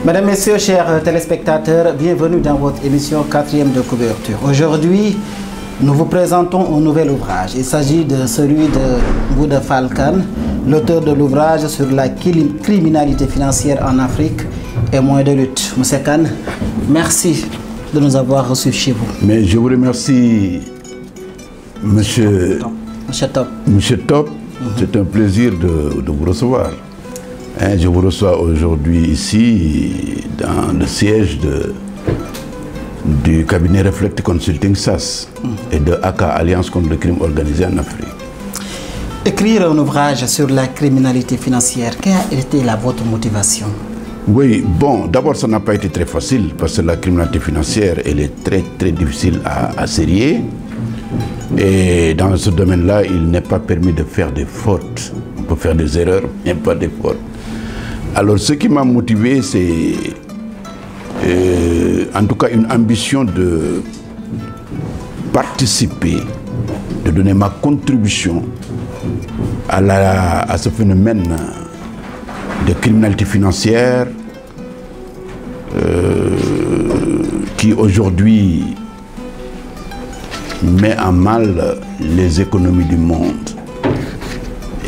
Mesdames, Messieurs, chers téléspectateurs, bienvenue dans votre émission 4e de couverture. Aujourd'hui, nous vous présentons un nouvel ouvrage. Il s'agit de celui de Ngouda Fall Kane, l'auteur de l'ouvrage sur la criminalité financière en Afrique et moyens de lutte. Monsieur Kane, merci de nous avoir reçus chez vous. Mais je vous remercie, Monsieur Top. C'est un plaisir de vous recevoir. Je vous reçois aujourd'hui ici dans le siège du cabinet Reflect Consulting SAS et de ACA, Alliance contre le crime organisé en Afrique. Écrire un ouvrage sur la criminalité financière, quelle a été votre motivation? Oui, bon, d'abord ça n'a pas été très facile parce que la criminalité financière, elle est très difficile à serrer. Et dans ce domaine-là, il n'est pas permis de faire des fautes. On peut faire des erreurs, mais pas des fautes. Alors ce qui m'a motivé, c'est en tout cas une ambition de participer, de donner ma contribution à ce phénomène de criminalité financière qui aujourd'hui met en mal les économies du monde.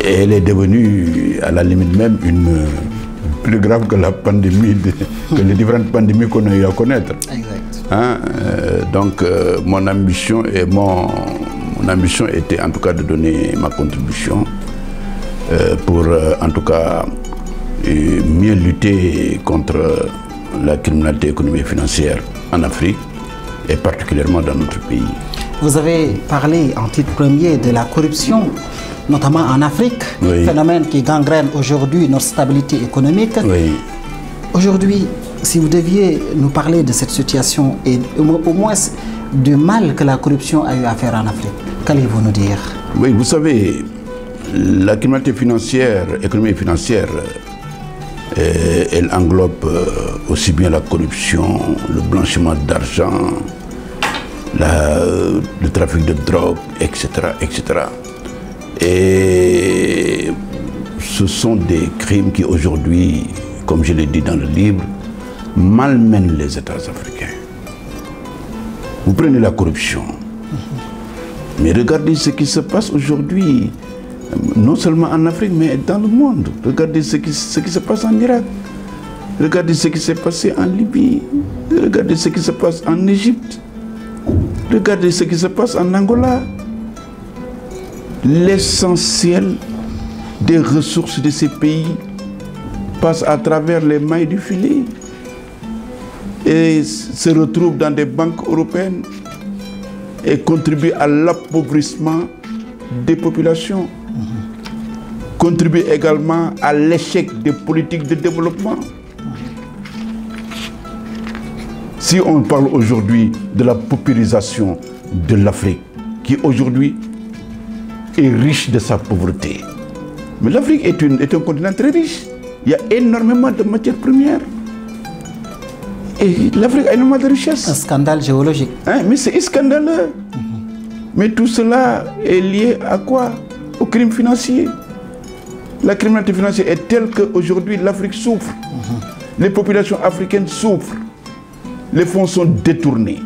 Et elle est devenue à la limite même plus grave que la pandémie, que les différentes pandémies qu'on a eu à connaître. Exact. Donc mon ambition était en tout cas de donner ma contribution pour en tout cas mieux lutter contre la criminalité économique et financière en Afrique et particulièrement dans notre pays. Vous avez parlé en titre premier de la corruption, notamment en Afrique, oui. Phénomène qui gangrène aujourd'hui notre stabilité économique. Oui. Aujourd'hui, si vous deviez nous parler de cette situation et au moins du mal que la corruption a eu à faire en Afrique, qu'allez-vous nous dire? Oui, vous savez, la criminalité financière, économique et financière, elle englobe aussi bien la corruption, le blanchiment d'argent, le trafic de drogue, etc., etc. Et ce sont des crimes qui aujourd'hui, comme je l'ai dit dans le livre, malmènent les États africains. Vous prenez la corruption, mais regardez ce qui se passe aujourd'hui, non seulement en Afrique, mais dans le monde. Regardez ce qui se passe en Irak, regardez ce qui s'est passé en Libye, regardez ce qui se passe en Égypte. Regardez ce qui se passe en Angola. L'essentiel des ressources de ces pays passe à travers les mailles du filet et se retrouve dans des banques européennes et contribue à l'appauvrissement des populations. Contribue également à l'échec des politiques de développement. Si on parle aujourd'hui de la paupérisation de l'Afrique, qui aujourd'hui est riche de sa pauvreté, mais l'Afrique est un continent très riche. Il y a énormément de matières premières. Et l'Afrique a énormément de richesses. Un scandale géologique. Mais c'est scandaleux. Mais tout cela est lié à quoi? Au crime financier. La criminalité financière est telle qu'aujourd'hui l'Afrique souffre. Les populations africaines souffrent. Les fonds sont détournés.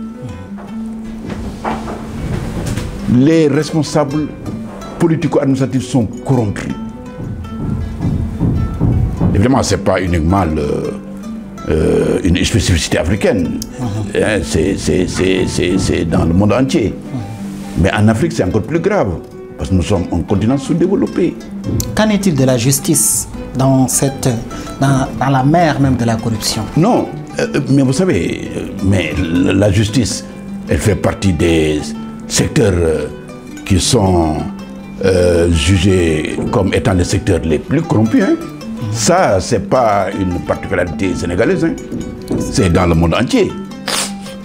Les responsables politico-administratifs sont corrompus. Évidemment, ce n'est pas uniquement une spécificité africaine. C'est dans le monde entier. Mais en Afrique, c'est encore plus grave. Parce que nous sommes un continent sous-développé. Qu'en est-il de la justice dans la mer même de la corruption? Non, mais vous savez, la justice, elle fait partie des secteurs qui sont jugés comme étant les secteurs les plus corrompus. Ça, ce n'est pas une particularité sénégalaise. C'est dans le monde entier.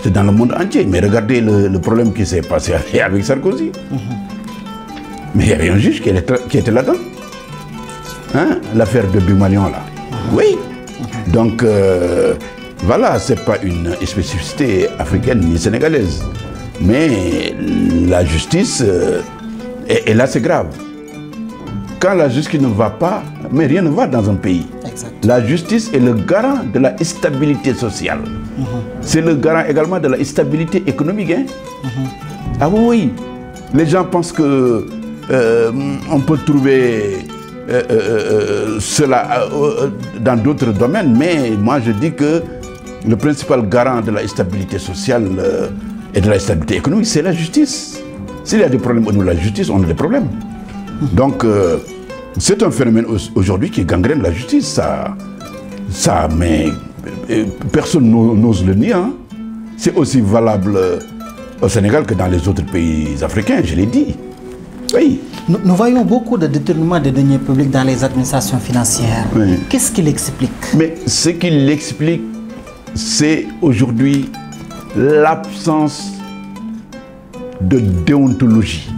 C'est dans le monde entier. Mais regardez le problème qui s'est passé avec Sarkozy. Mais il y avait un juge qui était là-dedans. L'affaire de Bimalion, là. Oui. Donc, voilà, ce n'est pas une spécificité africaine ni sénégalaise. Mais la justice, et là, c'est grave. quand la justice ne va pas, mais rien ne va dans un pays. Exact. La justice est le garant de la stabilité sociale. C'est le garant également de la stabilité économique. Hein? Ah oui, les gens pensent que on peut trouver cela dans d'autres domaines, mais moi je dis que le principal garant de la stabilité sociale et de la stabilité économique, c'est la justice. S'il y a des problèmes au niveau de la justice, on a des problèmes. Donc, c'est un phénomène aujourd'hui qui gangrène la justice. Mais personne n'ose le nier. Hein. C'est aussi valable au Sénégal que dans les autres pays africains, je l'ai dit. Oui. Nous voyons beaucoup de détournement des deniers publics dans les administrations financières. Oui. Qu'est-ce qui l'explique? Mais ce qui l'explique, c'est aujourd'hui l'absence de déontologie.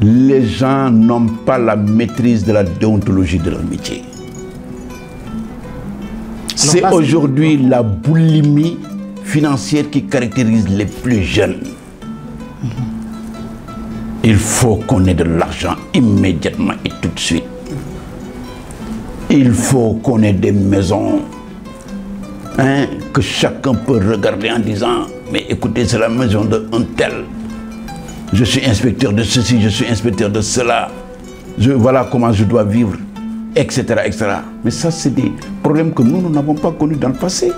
Les gens n'ont pas la maîtrise de la déontologie de leur métier. C'est aujourd'hui la boulimie financière qui caractérise les plus jeunes. Il faut qu'on ait de l'argent immédiatement et tout de suite. Il faut qu'on ait des maisons que chacun peut regarder en disant « Mais écoutez, c'est la maison d'un tel. Je suis inspecteur de ceci, je suis inspecteur de cela. Voilà comment je dois vivre, etc. etc. » Mais ça, c'est des problèmes que nous n'avons pas connus dans le passé.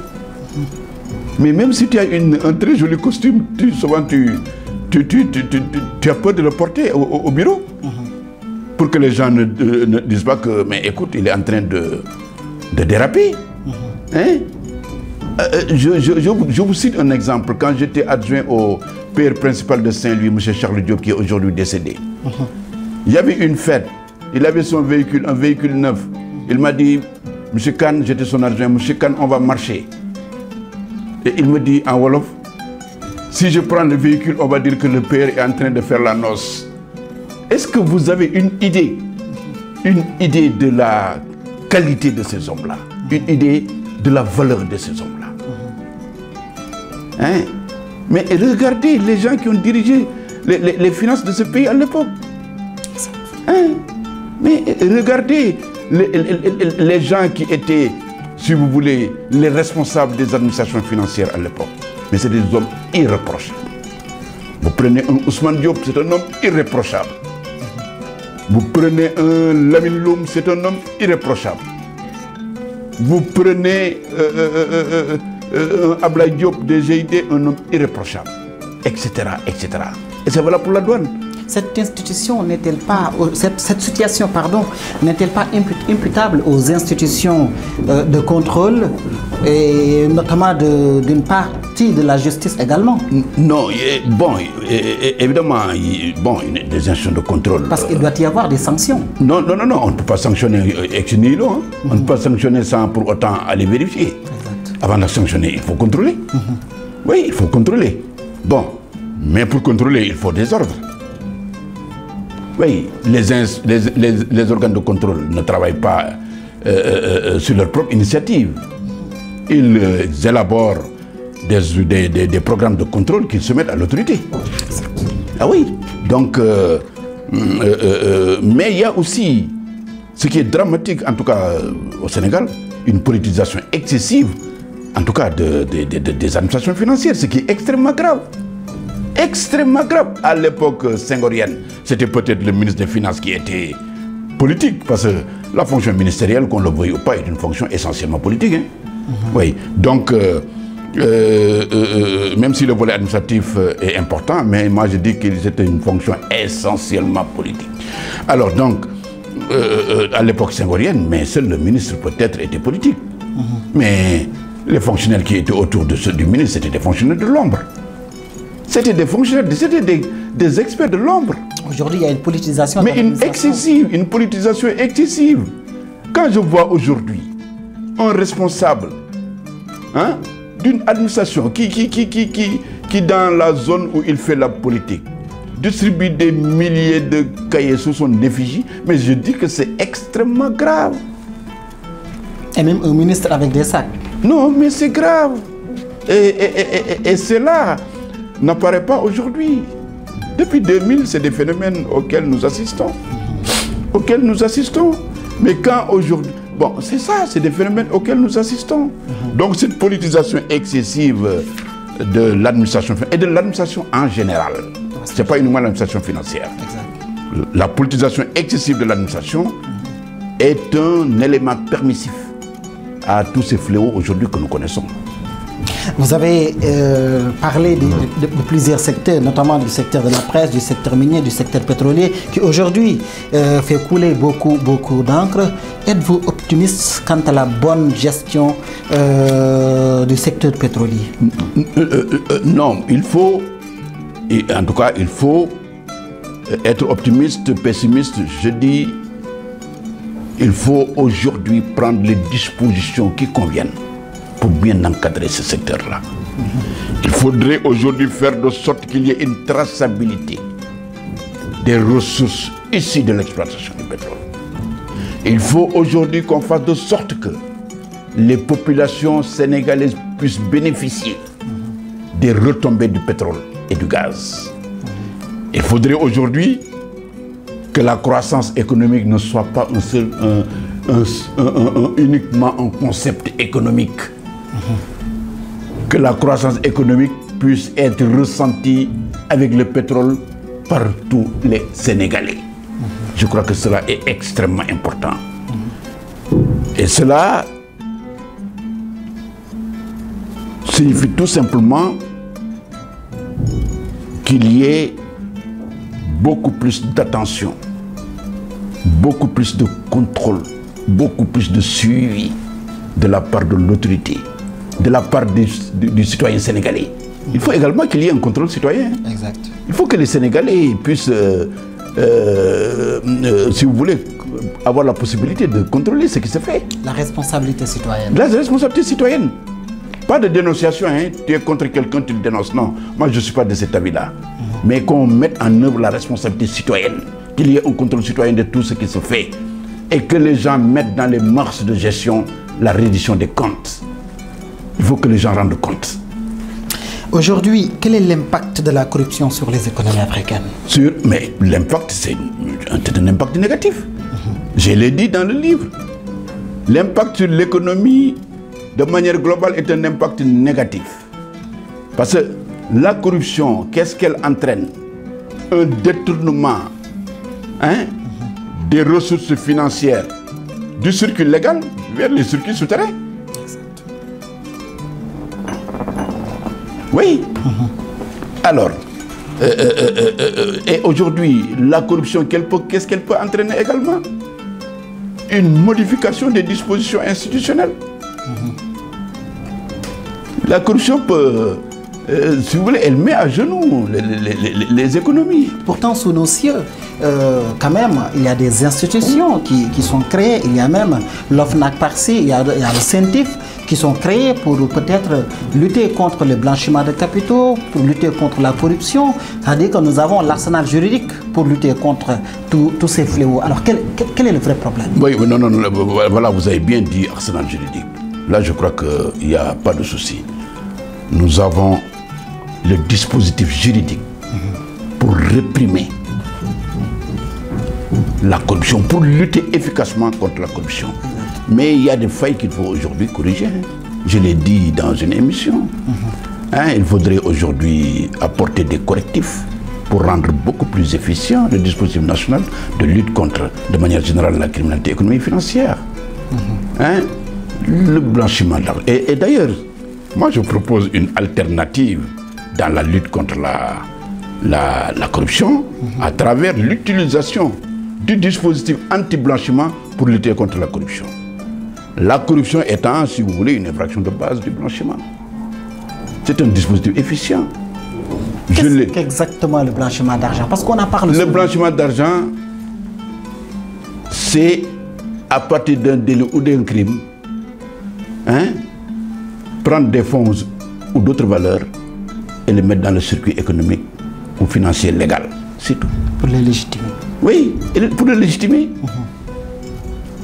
Mais même si tu as un très joli costume, souvent tu as peur de le porter au bureau. Pour que les gens ne disent pas que, mais écoute, il est en train de déraper. Hein? Je vous cite un exemple. Quand j'étais adjoint au père principal de Saint-Louis, M. Charles Diop, qui est aujourd'hui décédé, il y avait une fête. Il avait son véhicule, un véhicule neuf. Il m'a dit, M. Khan, j'étais son adjoint, M. Khan, on va marcher. Et il me dit en Wolof, si je prends le véhicule, on va dire que le père est en train de faire la noce. Est-ce que vous avez une idée de la qualité de ces hommes-là, une idée de la valeur de ces hommes-là? Hein? Mais regardez les gens qui ont dirigé les finances de ce pays à l'époque. Hein? Mais regardez les gens qui étaient, si vous voulez, les responsables des administrations financières à l'époque. Mais c'est des hommes irréprochables. Vous prenez un Ousmane Diop, c'est un homme irréprochable. Vous prenez un Lamine Loum, c'est un homme irréprochable. Vous prenez un Ablaye Diop de GID, un homme irréprochable, etc., etc. Et c'est valable pour la douane. Cette institution n'est-elle pas, cette situation, pardon, n'est-elle pas imputable aux institutions de contrôle et notamment d'une partie de la justice également? Non, bon, évidemment, bon, des institutions de contrôle. Parce qu'il doit y avoir des sanctions. Non, non, non, non, on ne peut pas sanctionner ex nihilo. Hein. On ne peut pas sanctionner sans pour autant aller vérifier. Exact. Avant de sanctionner, il faut contrôler. Oui, il faut contrôler. Bon, mais pour contrôler, il faut des ordres. Oui, les organes de contrôle ne travaillent pas sur leur propre initiative. Ils élaborent des programmes de contrôle qu'ils soumettent à l'autorité. Ah oui, donc, mais il y a aussi, ce qui est dramatique, en tout cas au Sénégal, une politisation excessive, en tout cas des administrations financières, ce qui est extrêmement grave. Extrêmement grave. À l'époque senghorienne, c'était peut-être le ministre des Finances qui était politique, parce que la fonction ministérielle, qu'on le veuille ou pas, est une fonction essentiellement politique. Hein. Oui, donc, même si le volet administratif est important, mais moi je dis que c'était une fonction essentiellement politique. Alors donc, à l'époque senghorienne, mais seul le ministre peut-être était politique. Mais les fonctionnaires qui étaient autour du ministre, c'était des fonctionnaires de l'ombre. C'était des fonctionnaires, c'était des experts de l'ombre. Aujourd'hui, il y a une politisation. Mais une politisation excessive. Quand je vois aujourd'hui un responsable d'une administration qui, dans la zone où il fait la politique, distribue des milliers de cahiers sous son effigie, mais je dis que c'est extrêmement grave. Et même un ministre avec des sacs. Non, mais c'est grave. Et cela n'apparaît pas aujourd'hui. Depuis 2000, c'est des phénomènes auxquels nous assistons. auxquels nous assistons. Mais quand aujourd'hui... Bon, c'est ça, c'est des phénomènes auxquels nous assistons. Donc cette politisation excessive de l'administration et de l'administration en général, ce n'est pas uniquement l'administration financière. Exact. La politisation excessive de l'administration est un élément permissif à tous ces fléaux aujourd'hui que nous connaissons. Vous avez parlé de plusieurs secteurs, notamment du secteur de la presse, du secteur minier, du secteur pétrolier, qui aujourd'hui fait couler beaucoup d'encre. Êtes-vous optimiste quant à la bonne gestion du secteur pétrolier? Non, il faut, en tout cas, il faut être optimiste, pessimiste. Je dis, il faut aujourd'hui prendre les dispositions qui conviennent pour bien encadrer ce secteur-là. Il faudrait aujourd'hui faire de sorte qu'il y ait une traçabilité des ressources issues de l'exploitation du pétrole. Il faut aujourd'hui qu'on fasse de sorte que les populations sénégalaises puissent bénéficier des retombées du pétrole et du gaz. Il faudrait aujourd'hui que la croissance économique ne soit pas uniquement un concept économique. Que la croissance économique puisse être ressentie avec le pétrole par tous les Sénégalais. Je crois que cela est extrêmement important. Et cela signifie tout simplement qu'il y ait beaucoup plus d'attention, beaucoup plus de contrôle, beaucoup plus de suivi de la part de l'autorité, de la part du citoyen sénégalais. Il faut également qu'il y ait un contrôle citoyen. Exact. Il faut que les Sénégalais puissent, si vous voulez, avoir la possibilité de contrôler ce qui se fait. La responsabilité citoyenne. La responsabilité citoyenne. Pas de dénonciation, hein. Tu es contre quelqu'un, tu le dénonces. Non, moi je ne suis pas de cet avis-là. Mais qu'on mette en œuvre la responsabilité citoyenne, qu'il y ait un contrôle citoyen de tout ce qui se fait et que les gens mettent dans les mœurs de gestion la reddition des comptes. Il faut que les gens rendent compte. Aujourd'hui, quel est l'impact de la corruption sur les économies africaines? Mais l'impact, c'est un impact négatif. Je l'ai dit dans le livre. L'impact sur l'économie, de manière globale, est un impact négatif. Parce que la corruption, qu'est-ce qu'elle entraîne? Un détournement des ressources financières du circuit légal vers les circuits souterrains. Oui. Alors, et aujourd'hui, la corruption, qu'est-ce qu'elle peut entraîner également? Une modification des dispositions institutionnelles. La corruption peut, si vous voulez, elle met à genoux les économies. Pourtant, sous nos cieux, quand même, il y a des institutions qui sont créées. Il y a même l'OFNAC par-ci, il y a le CENTIF qui sont créés pour peut-être lutter contre le blanchiment de capitaux, pour lutter contre la corruption. C'est-à-dire que nous avons l'arsenal juridique pour lutter contre tous ces fléaux. Alors, quel est le vrai problème? Oui, non, voilà, vous avez bien dit arsenal juridique. Là, je crois qu'il n'y a pas de souci. Nous avons le dispositif juridique pour réprimer la corruption, pour lutter efficacement contre la corruption. Mais il y a des failles qu'il faut aujourd'hui corriger. Je l'ai dit dans une émission. Il faudrait aujourd'hui apporter des correctifs pour rendre beaucoup plus efficient le dispositif national de lutte contre, de manière générale, la criminalité économique et financière. Le blanchiment d'argent. Et d'ailleurs, moi je propose une alternative dans la lutte contre la corruption à travers l'utilisation du dispositif anti-blanchiment pour lutter contre la corruption. La corruption étant, si vous voulez, une infraction de base du blanchiment. C'est un dispositif efficient. Qu'est-ce qu'exactement le blanchiment d'argent? Parce qu'on en parle souvent. Le blanchiment d'argent, c'est à partir d'un délit ou d'un crime, prendre des fonds ou d'autres valeurs et les mettre dans le circuit économique ou financier légal. C'est tout. Pour les légitimer. Oui, pour les légitimer.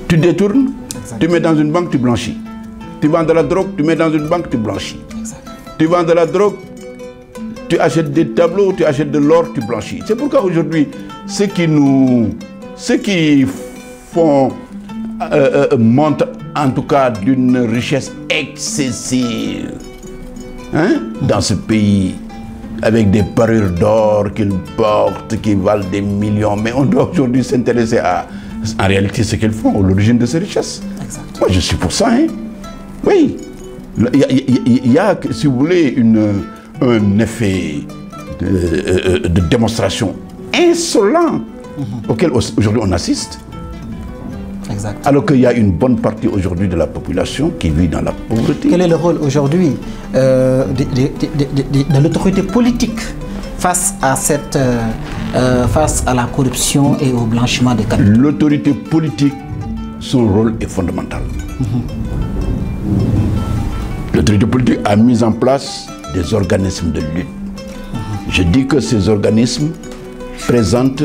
Tu détournes, tu mets dans une banque, tu blanchis. Tu vends de la drogue, tu mets dans une banque, tu blanchis. Tu vends de la drogue, tu achètes des tableaux, tu achètes de l'or, tu blanchis. C'est pourquoi aujourd'hui, ce qui nous ceux qui montrent en tout cas d'une richesse excessive, hein, dans ce pays, avec des parures d'or qu'ils portent, qui valent des millions. Mais on doit aujourd'hui s'intéresser à, en réalité, ce qu'ils font, l'origine de ces richesses. Exactement. Moi, je suis pour ça, hein. Oui. Il y a, si vous voulez, un effet de démonstration insolent auquel aujourd'hui on assiste. Exact. Alors qu'il y a une bonne partie aujourd'hui de la population qui vit dans la pauvreté. Quel est le rôle aujourd'hui de l'autorité politique face à la corruption et au blanchiment des capitaux? L'autorité politique, son rôle est fondamental. L'autorité politique a mis en place des organismes de lutte. Je dis que ces organismes présentent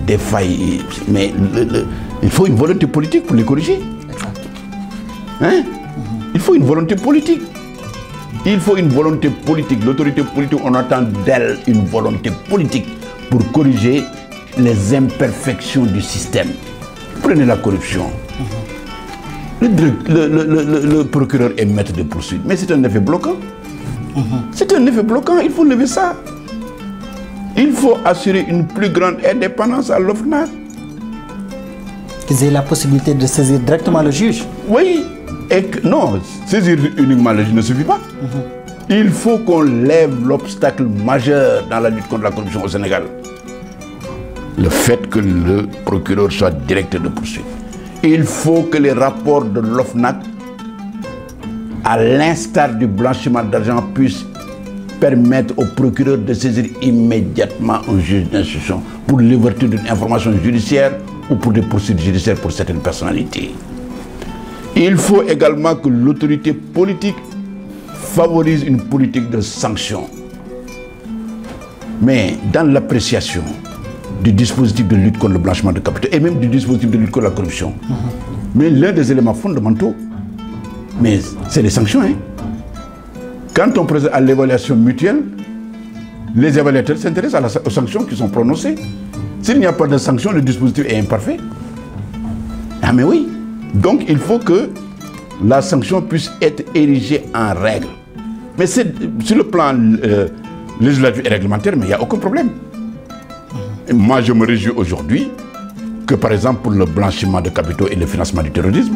des failles, mais il faut une volonté politique pour les corriger. Hein? Il faut une volonté politique. Il faut une volonté politique. L'autorité politique, on attend d'elle une volonté politique pour corriger les imperfections du système. Prenez la corruption. Le procureur est maître de poursuite, mais c'est un effet bloquant. C'est un effet bloquant, il faut lever ça. Il faut assurer une plus grande indépendance à l'OFNAC. Qu'ils aient la possibilité de saisir directement le juge. Oui, et que, non, saisir uniquement le juge ne suffit pas. Il faut qu'on lève l'obstacle majeur dans la lutte contre la corruption au Sénégal. Le fait que le procureur soit directeur de poursuite. Il faut que les rapports de l'OFNAC, à l'instar du blanchiment d'argent, puissent permettre au procureur de saisir immédiatement un juge d'instruction pour l'ouverture d'une information judiciaire ou pour des poursuites judiciaires pour certaines personnalités. Il faut également que l'autorité politique favorise une politique de sanction. Mais dans l'appréciation du dispositif de lutte contre le blanchiment de capitaux et même du dispositif de lutte contre la corruption, mais l'un des éléments fondamentaux, mais c'est les sanctions. Hein. Quand on procède à l'évaluation mutuelle, les évaluateurs s'intéressent aux sanctions qui sont prononcées. S'il n'y a pas de sanctions, le dispositif est imparfait. Ah mais oui. Donc il faut que la sanction puisse être érigée en règle. Mais c'est sur le plan législatif et réglementaire, mais il n'y a aucun problème. Et moi, je me réjouis aujourd'hui que, par exemple, pour le blanchiment de capitaux et le financement du terrorisme,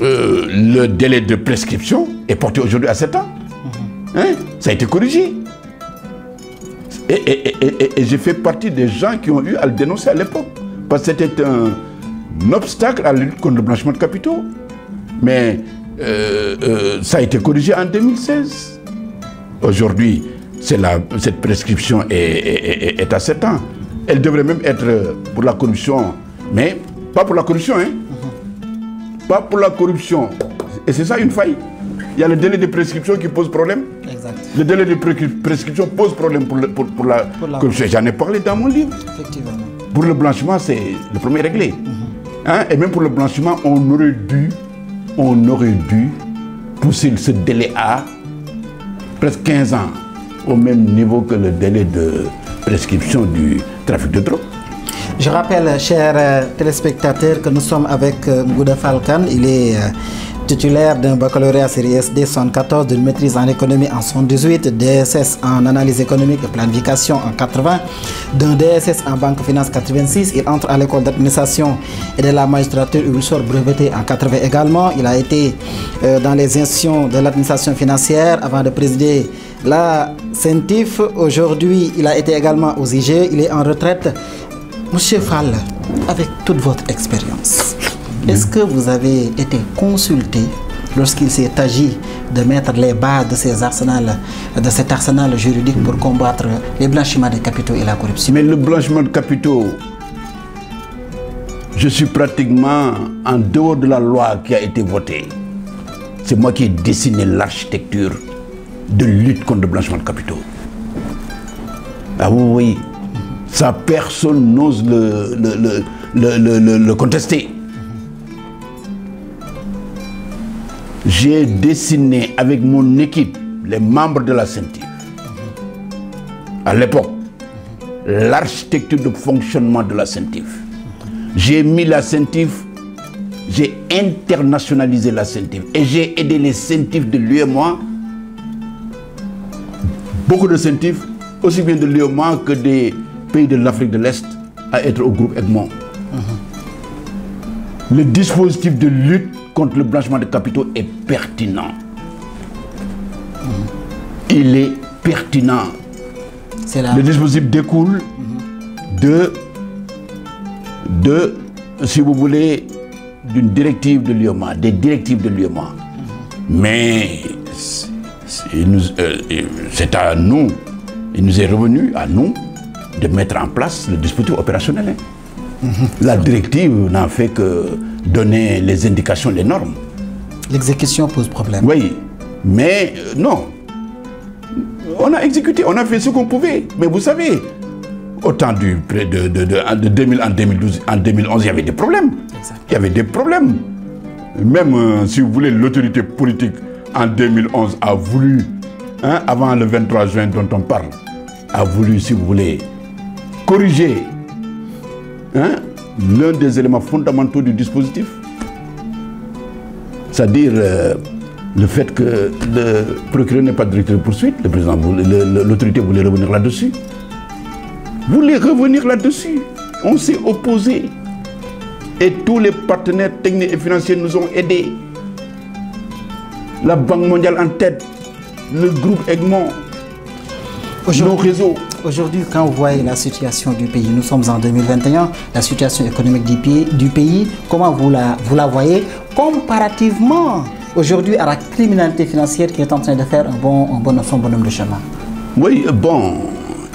le délai de prescription est porté aujourd'hui à 7 ans. Hein? Ça a été corrigé. Et j'ai fait partie des gens qui ont eu à le dénoncer à l'époque. Parce que c'était un obstacle à la lutte contre le blanchiment de capitaux. Mais ça a été corrigé en 2016. Aujourd'hui, cette prescription est à 7 ans. Elle devrait même être pour la corruption, mais pas pour la corruption, hein. Pas pour la corruption. Et c'est ça une faille. Il y a le délai de prescription qui pose problème. Exact. Le délai de prescription pose problème pour la corruption. J'en ai parlé dans mon livre. Effectivement. Pour le blanchiment, c'est le premier réglé. Hein? Et même pour le blanchiment, on aurait dû pousser ce délai à presque 15 ans, au même niveau que le délai de prescription du trafic de drogue. Je rappelle, chers téléspectateurs, que nous sommes avec Ngouda Fall Kane. Il est titulaire d'un baccalauréat série SD 74, d'une maîtrise en économie en 78, DSS en analyse économique et planification en 80, d'un DSS en banque finance 86. Il entre à l'école d'administration et de la magistrature où il sort breveté en 80 également. Il a été dans les institutions de l'administration financière avant de présider la CENTIF. Aujourd'hui, il a été également aux IG. Il est en retraite. Monsieur Fall, avec toute votre expérience, est-ce que vous avez été consulté lorsqu'il s'est agi de mettre les bases de cet arsenal juridique pour combattre les blanchiments de capitaux et la corruption? Mais le blanchiment de capitaux, je suis pratiquement en dehors de la loi qui a été votée. C'est moi qui ai dessiné l'architecture de lutte contre le blanchiment de capitaux. Ah oui. Ça, personne n'ose le contester. J'ai dessiné avec mon équipe, les membres de la CENTIF, à l'époque, l'architecture de fonctionnement de la CENTIF. J'ai mis la CENTIF, j'ai internationalisé la CENTIF et j'ai aidé les CENTIF de l'UEMOA, beaucoup de CENTIF, aussi bien de l'UEMOA que des pays de l'Afrique de l'Est, à être au groupe Egmont. Le dispositif de lutte contre le blanchiment de capitaux est pertinent. Il est pertinent. Le dispositif découle si vous voulez, d'une directive de l'UEMOA, des directives de l'UEMOA. Mais c'est à nous, il nous est revenu à nous de mettre en place le dispositif opérationnel. La directive n'a fait que donner les indications, les normes. L'exécution pose problème. Oui, mais non. On a exécuté, on a fait ce qu'on pouvait. Mais vous savez, au temps de 2000 en 2012, en 2011, il y avait des problèmes. Exact. Il y avait des problèmes. Même, si vous voulez, l'autorité politique en 2011 a voulu, avant le 23 juin dont on parle, a voulu, si vous voulez, corriger l'un des éléments fondamentaux du dispositif. C'est-à-dire le fait que le procureur n'est pas directeur de poursuite, le président, l'autorité voulait revenir là-dessus. Voulait revenir là-dessus. On s'est opposé. Et tous les partenaires techniques et financiers nous ont aidés. La Banque mondiale en tête, le groupe Egmont, nos réseaux. Aujourd'hui, quand vous voyez la situation du pays, nous sommes en 2021, la situation économique du pays, comment vous la voyez comparativement aujourd'hui à la criminalité financière qui est en train de faire son bonhomme de chemin? Oui, bon,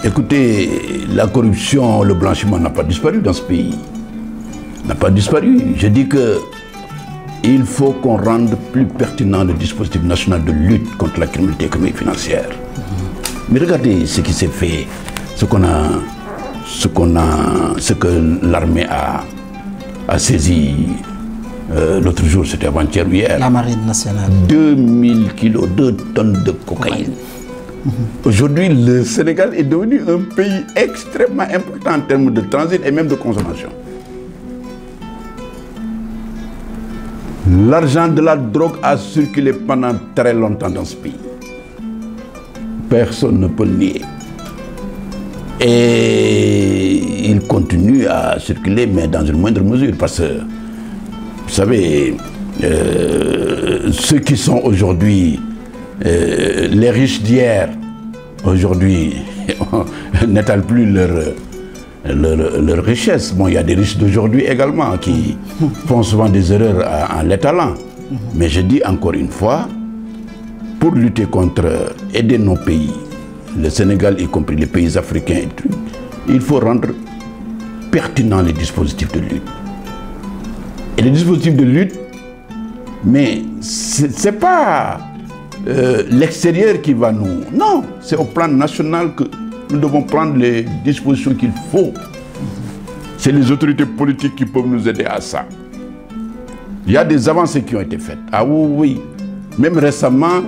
écoutez, la corruption, le blanchiment n'a pas disparu dans ce pays. N'a pas disparu. Je dis que il faut qu'on rende plus pertinent le dispositif national de lutte contre la criminalité économique et financière. Mais regardez ce qui s'est fait, ce que l'armée a saisi l'autre jour, c'était avant-hier ou hier. La marine nationale. 2000 kilos, 2 tonnes de cocaïne. Aujourd'hui, le Sénégal est devenu un pays extrêmement important en termes de transit et même de consommation. L'argent de la drogue a circulé pendant très longtemps dans ce pays. Personne ne peut le nier. Et il continue à circuler, mais dans une moindre mesure, parce que, vous savez, ceux qui sont aujourd'hui les riches d'hier, aujourd'hui, n'étalent plus leur richesse. Bon, il y a des riches d'aujourd'hui également qui font souvent des erreurs en l'étalant. Mais je dis encore une fois, pour lutter contre, aider nos pays, le Sénégal y compris les pays africains, il faut rendre pertinents les dispositifs de lutte. Et les dispositifs de lutte, mais ce n'est pas l'extérieur qui va nous... Non, c'est au plan national que nous devons prendre les dispositions qu'il faut. C'est les autorités politiques qui peuvent nous aider à ça. Il y a des avancées qui ont été faites. Ah oui. Même récemment,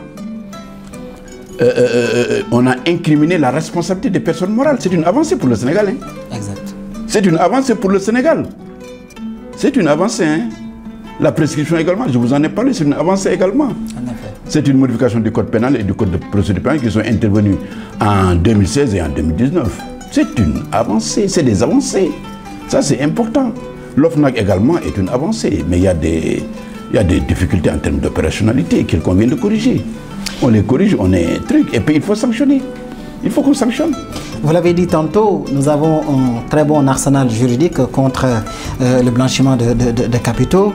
on a incriminé la responsabilité des personnes morales. C'est une avancée pour le Sénégal. Hein? Exact. C'est une avancée pour le Sénégal. C'est une avancée. Hein? La prescription également, je vous en ai parlé, c'est une avancée également. C'est une modification du code pénal et du code de procédure pénale qui sont intervenus en 2016 et en 2019. C'est une avancée, c'est des avancées. Ça, c'est important. L'OFNAC également est une avancée, mais il y a des difficultés en termes d'opérationnalité qu'il convient de corriger. On les corrige, on est truc, et puis il faut sanctionner. Il faut qu'on sanctionne. Vous l'avez dit tantôt, nous avons un très bon arsenal juridique contre le blanchiment de capitaux,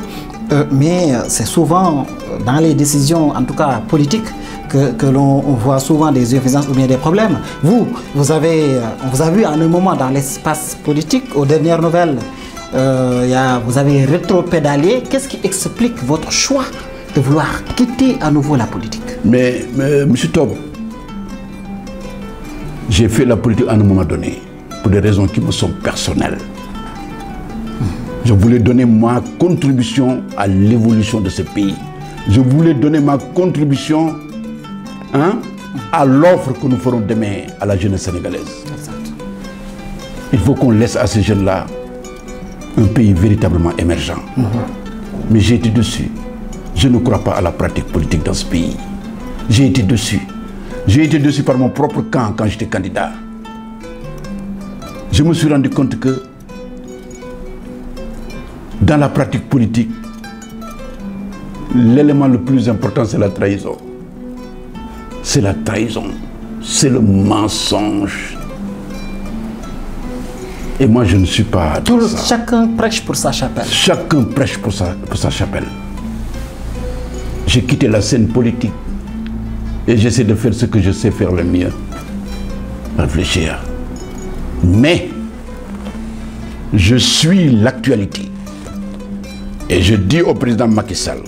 mais c'est souvent dans les décisions, en tout cas politiques, que l'on voit souvent des insuffisances ou bien des problèmes. on vous a vu à un moment dans l'espace politique, aux dernières nouvelles, vous avez rétropédalé. Qu'est-ce qui explique votre choix de vouloir quitter à nouveau la politique? Mais M. Top, j'ai fait la politique à un moment donné, pour des raisons qui me sont personnelles. Je voulais donner ma contribution à l'évolution de ce pays. Je voulais donner ma contribution à l'offre que nous ferons demain à la jeunesse sénégalaise. Il faut qu'on laisse à ces jeunes-là un pays véritablement émergent. Mais j'ai été dessus. Je ne crois pas à la pratique politique dans ce pays. J'ai été dessus. J'ai été dessus par mon propre camp quand j'étais candidat. Je me suis rendu compte que dans la pratique politique, l'élément le plus important, c'est la trahison. C'est la trahison. C'est le mensonge. Et moi, je ne suis pas dans ça. Chacun prêche pour sa chapelle. Chacun prêche pour sa chapelle. J'ai quitté la scène politique et j'essaie de faire ce que je sais faire le mieux. Réfléchir. Mais je suis l'actualité. Et je dis au président Macky Sall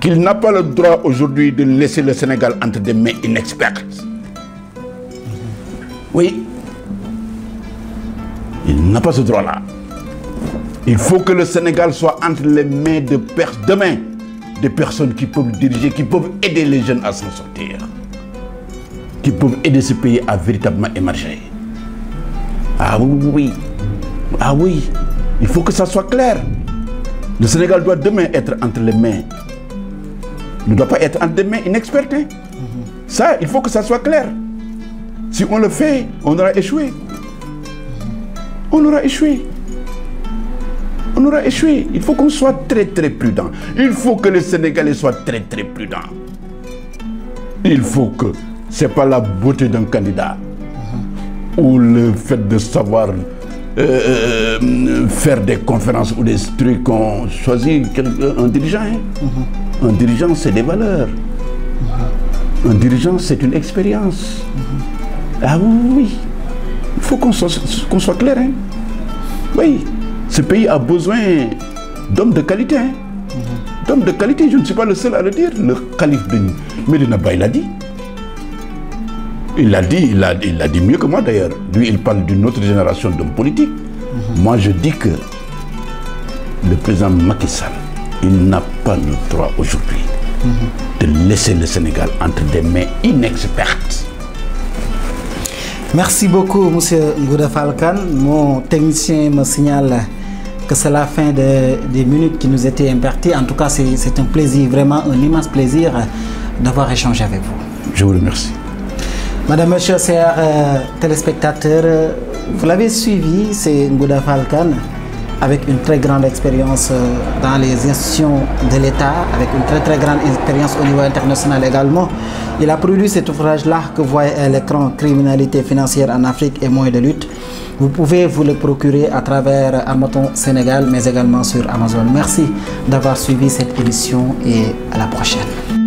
qu'il n'a pas le droit aujourd'hui de laisser le Sénégal entre des mains inexpertes. Oui. Il n'a pas ce droit-là. Il faut que le Sénégal soit entre les mains de demain, des personnes qui peuvent diriger, qui peuvent aider les jeunes à s'en sortir, qui peuvent aider ce pays à véritablement émerger. Ah oui, ah oui, il faut que ça soit clair. Le Sénégal doit demain être entre les mains. Il ne doit pas être entre des mains inexpertes. Ça, il faut que ça soit clair. Si on le fait, on aura échoué. On aura échoué. On aura échoué. Il faut qu'on soit très très prudent. Il faut que les Sénégalais soient très très prudents. Il faut que ce n'est pas la beauté d'un candidat ou le fait de savoir faire des conférences ou des trucs qu'on choisit un dirigeant. Un dirigeant, c'est des valeurs. Un dirigeant, c'est une expérience. Ah oui. Il faut qu'on soit clair. Hein? Oui, ce pays a besoin d'hommes de qualité. Hein? D'hommes de qualité, je ne suis pas le seul à le dire. Le calife de Medina Baye l'a dit. Il l'a dit mieux que moi d'ailleurs. Lui, il parle d'une autre génération d'hommes politiques. Moi, je dis que le président Macky Sall, il n'a pas le droit aujourd'hui de laisser le Sénégal entre des mains inexpertes. Merci beaucoup, M. Ngouda Fall Kane. Mon technicien me signale que c'est la fin des minutes qui nous étaient imparties. En tout cas, c'est un plaisir, vraiment un immense plaisir d'avoir échangé avec vous. Je vous remercie. Madame, Monsieur, chers téléspectateurs, vous l'avez suivi, c'est Ngouda Fall Kane, avec une très grande expérience dans les institutions de l'État, avec une très grande expérience au niveau international également. Il a produit cet ouvrage-là que vous voyez à l'écran, Criminalité financière en Afrique et moyens de lutte. Vous pouvez vous le procurer à travers Harmattan Sénégal, mais également sur Amazon. Merci d'avoir suivi cette émission et à la prochaine.